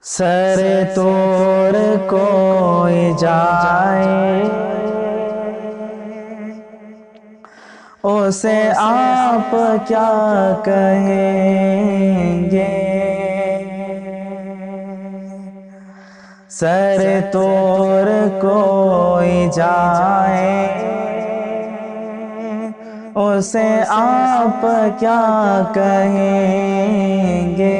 سر توڑ کوئی جائے اسے آپ کیا کہیں گے؟ سر توڑ کوئی جائے اسے آپ کیا کہیں گے؟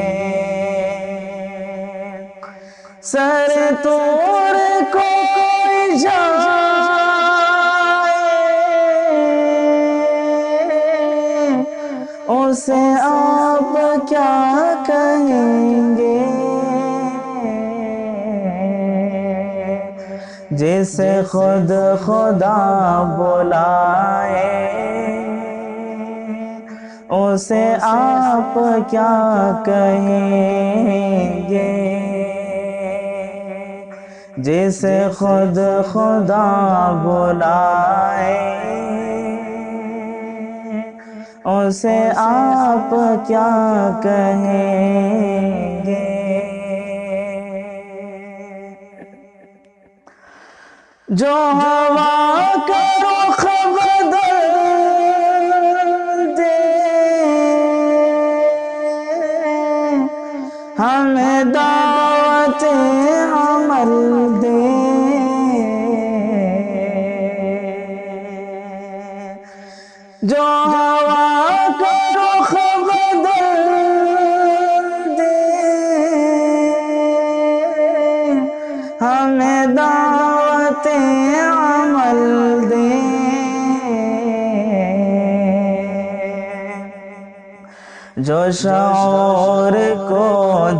سر توڑ کوئی جائے اسے آپ کیا کہیں گے؟ جسے خود خدا بلائے اسے آپ کیا کہیں گے؟ جسے خود خدا بلائے اسے آپ کیا کہیں گے؟ جو ہوا کا رخ بدل دے ہمیں دعوت عمل دے، جو ہوا کا رخ بدل دے ہمیں دعوت عمل دے، جو شعور کو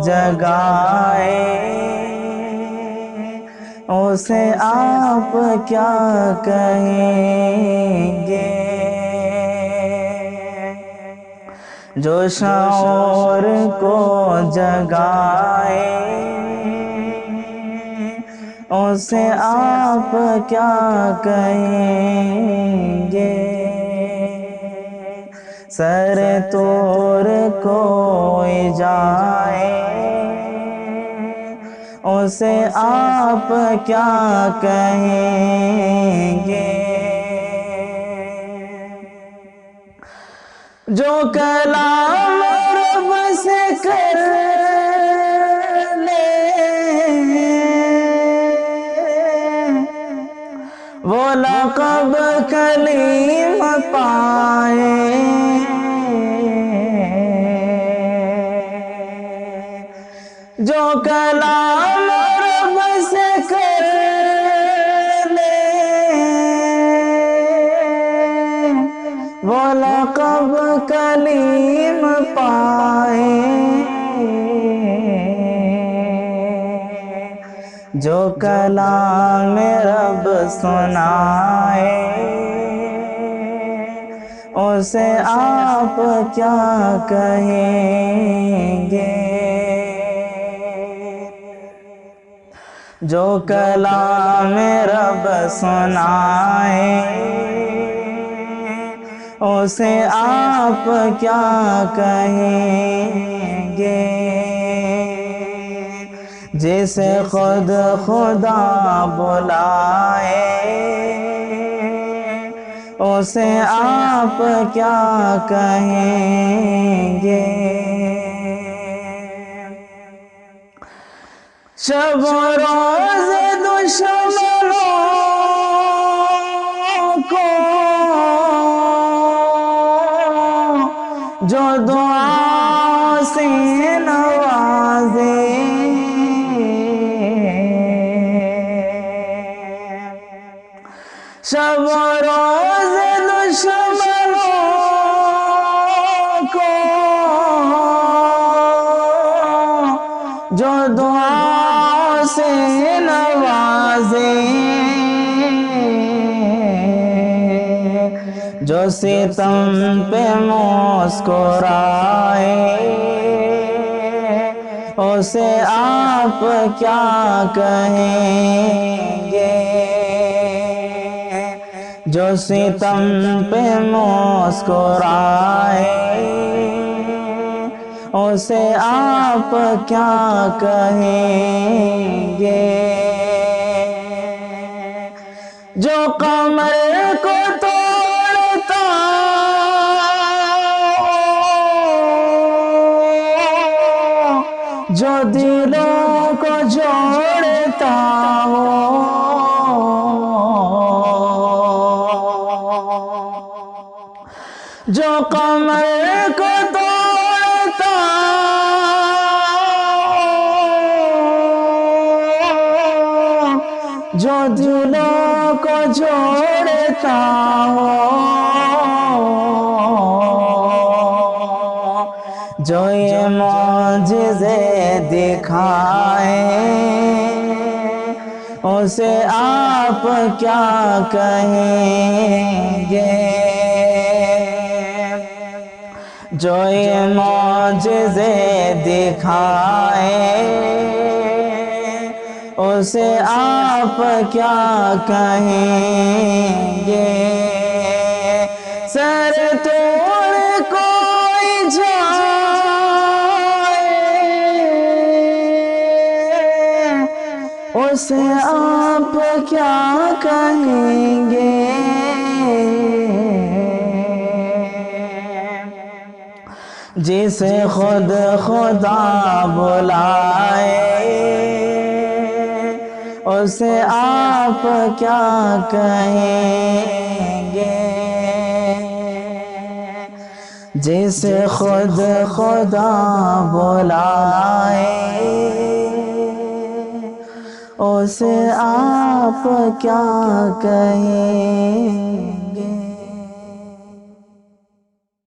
جگائے اسے آپ کیا کہیں گے؟ جو شعور کو جگائے اسے آپ کیا کہیں گے؟ سر توڑ کوئی جائے اسے آپ کیا کہیں گے؟ جو کلام رب سے کر لے وہ لقب کلیم پائے، جو کلام رب سے کر لے وہ لقب کلیم پائے، جو کلام رب سنائے اسے آپ کیا کہیں گے؟ جو کلام رب سنائے اسے آپ کیا کہیں گے؟ جسے خود خدا بلائے اسے آپ کیا کہیں گے؟ شب و روز دشمنوں کو جو دعا سے نوازے، شب و روز دشمنوں کو جو دعا سے نوازے، جو ستم پہ مسکرائے اسے آپ کیا کہیں گے؟ جو ستم پہ مسکرائے اسے آپ کیا کہیں گے؟ جو قمر کو توڑتا جو دلوں کو جوڑتا ہو، جو قمر کو توڑتا جو دلوں کو جوڑتا ہو، جو یہ معجزے دکھائے اسے آپ کیا کہیں گے؟ جو یہ معجزے دکھائے اسے آپ کیا کہیں گے؟ سر توڑ کوئی جائے اسے آپ کیا کہیں گے؟ جسے خود خدا بلائے اسے آپ کیا کہیں گے؟ جسے خود خدا بلائے اسے آپ کیا کہیں